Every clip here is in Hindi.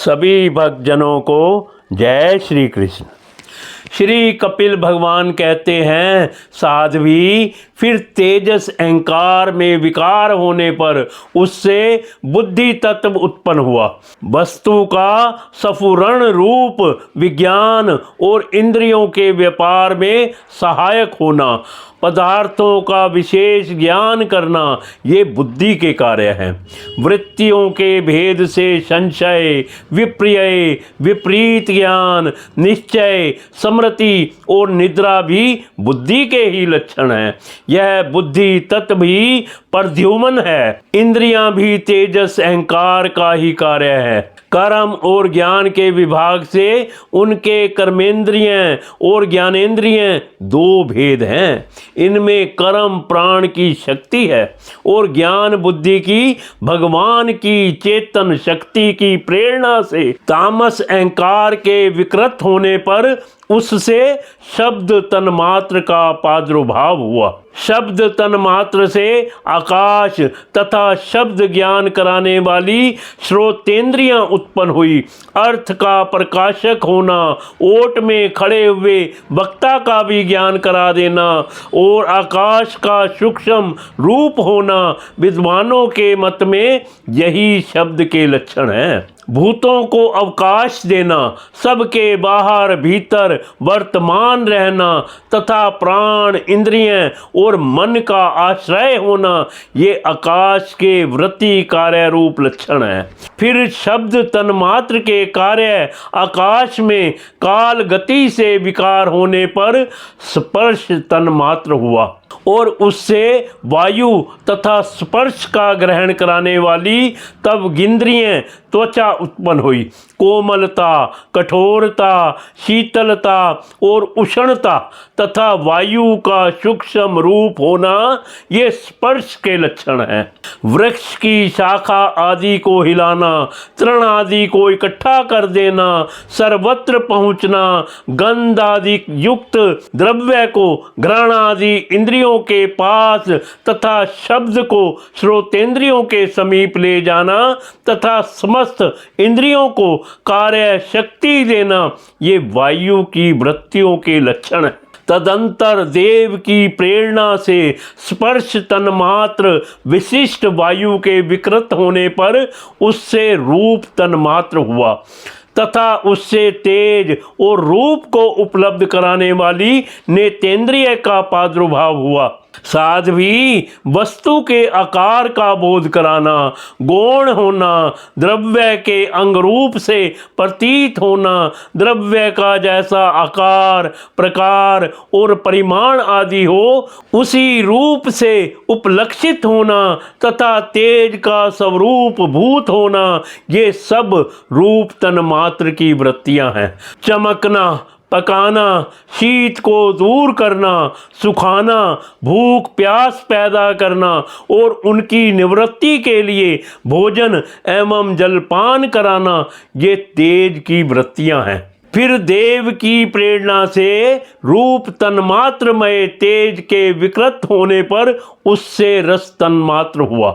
सभी भक्तजनों को जय श्री कृष्ण। श्री कपिल भगवान कहते हैं, साध्वी फिर तेजस अहंकार में विकार होने पर उससे बुद्धि तत्व उत्पन्न हुआ। वस्तु का सफुरण रूप विज्ञान और इंद्रियों के व्यापार में सहायक होना, पदार्थों का विशेष ज्ञान करना, ये बुद्धि के कार्य हैं। वृत्तियों के भेद से संशय, विपर्य, विपरीत ज्ञान, निश्चय, स्मृति और निद्रा भी बुद्धि के ही लक्षण हैं। यह बुद्धि तत्व भी प्रद्युम्न है। इंद्रियां भी तेजस अहंकार का ही कार्य है। कर्म और ज्ञान के विभाग से उनके कर्मेंद्रिय और ज्ञानेंद्रिय दो भेद हैं। इनमें कर्म प्राण की शक्ति है और ज्ञान बुद्धि की भगवान की चेतन शक्ति की प्रेरणा से तामस अहंकार के विकृत होने पर उससे शब्द तन्मात्र का प्रादुर्भाव हुआ। शब्द तन्मात्र से आकाश तथा शब्द ज्ञान कराने वाली श्रोतेंद्रियां उत्पन्न हुई। अर्थ का प्रकाशक होना, ओट में खड़े हुए वक्ता का भी ज्ञान करा देना और आकाश का सूक्ष्म रूप होना, विद्वानों के मत में यही शब्द के लक्षण हैं। भूतों को अवकाश देना, सबके बाहर भीतर वर्तमान रहना तथा प्राण, इंद्रिय और मन का आश्रय होना, ये आकाश के वृत्ति कार्य रूप लक्षण है। फिर शब्द तन्मात्र के कार्य आकाश में काल गति से विकार होने पर स्पर्श तन्मात्र हुआ और उससे वायु तथा स्पर्श का ग्रहण कराने वाली तब गिंद्रियां त्वचा उत्पन्न हुई। कोमलता, कठोरता, शीतलता और उष्णता तथा वायु का सूक्ष्म रूप होना, ये स्पर्श के लक्षण हैं। वृक्ष की शाखा आदि को हिलाना, तृण आदि को इकट्ठा कर देना, सर्वत्र पहुंचना, गंध आदि युक्त द्रव्य को घ्राण आदि इंद्रियों के पास तथा शब्द को श्रोतेंद्रियों के समीप ले जाना तथा समस्त इंद्रियों को कार्य शक्ति देना, ये वायु की वृत्तियों के लक्षण है। तदंतर देव की प्रेरणा से स्पर्श तन्मात्र विशिष्ट वायु के विकृत होने पर उससे रूप तन्मात्र हुआ तथा उससे तेज और रूप को उपलब्ध कराने वाली नेतेंद्रिय का प्रादुर्भाव हुआ। साध्वी वस्तु के आकार का बोध कराना, गौण होना, द्रव्य के अंग रूप से प्रतीत होना, द्रव्य का जैसा आकार, प्रकार और परिमाण आदि हो उसी रूप से उपलक्षित होना तथा तेज का स्वरूप भूत होना, ये सब रूप तन्मात्र की वृत्तियां हैं। चमकना, पकाना, शीत को दूर करना, सुखाना, भूख प्यास पैदा करना और उनकी निवृत्ति के लिए भोजन एवं जलपान कराना, ये तेज की वृत्तियां हैं। फिर देव की प्रेरणा से रूप तन्मात्रमय तेज के विकृत होने पर उससे रस तन्मात्र हुआ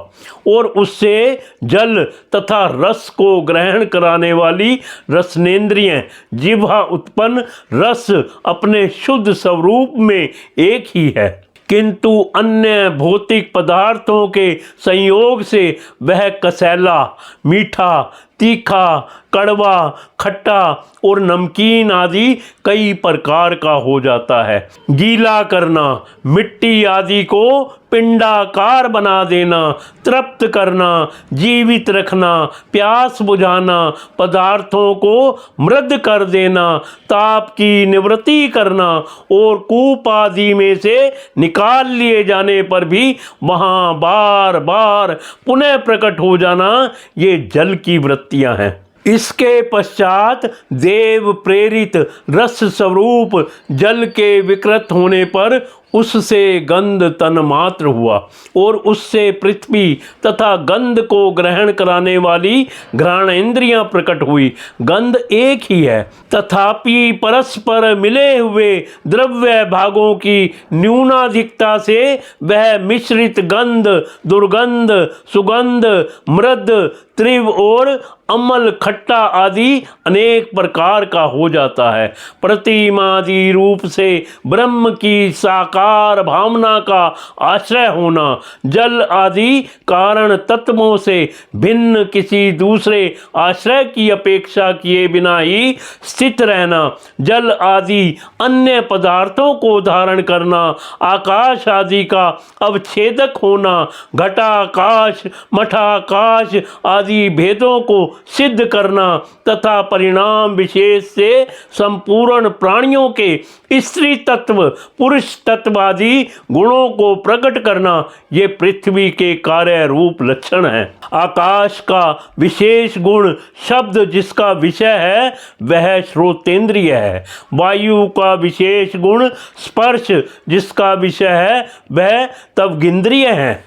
और उससे जल तथा रस को ग्रहण कराने वाली रसनेंद्रिय जिह्वा उत्पन्न। रस अपने शुद्ध स्वरूप में एक ही है, किंतु अन्य भौतिक पदार्थों के संयोग से वह कसैला, मीठा, तीखा, कड़वा, खट्टा और नमकीन आदि कई प्रकार का हो जाता है। गीला करना, मिट्टी आदि को पिंडाकार बना देना, तृप्त करना, जीवित रखना, प्यास बुझाना, पदार्थों को मृद कर देना, ताप की निवृत्ति करना और कूप आदि में से निकाल लिए जाने पर भी वहाँ बार बार पुनः प्रकट हो जाना, ये जल की वृत्तियां हैं। इसके पश्चात देव प्रेरित रस स्वरूप जल के विकृत होने पर उससे गंध तन्मात्र हुआ और उससे पृथ्वी तथा गंध को ग्रहण कराने वाली घ्राणेंद्रियां प्रकट हुई। गंध एक ही है, तथापि परस्पर मिले हुए द्रव्य भागों की न्यूनाधिकता से वह मिश्रित गंध, दुर्गंध, सुगंध, मृद, तीव्र और अमल, खट्टा आदि अनेक प्रकार का हो जाता है। प्रतिमादि रूप से ब्रह्म की साकार भावना का आश्रय होना, जल आदि कारण तत्वों से भिन्न किसी दूसरे आश्रय की अपेक्षा किए बिना ही स्थित रहना, जल आदि अन्य पदार्थों को धारण करना, आकाश आदि का अवच्छेदक होना, घटाकाश मठाकाश आदि भेदों को सिद्ध करना तथा परिणाम विशेष से संपूर्ण प्राणियों के स्त्री तत्व पुरुष तत्व आदि गुणों को प्रकट करना, ये पृथ्वी के कार्य रूप लक्षण है। आकाश का विशेष गुण शब्द जिसका विषय है वह श्रोतेंद्रिय है। वायु का विशेष गुण स्पर्श जिसका विषय है वह तवगिंद्रिय है।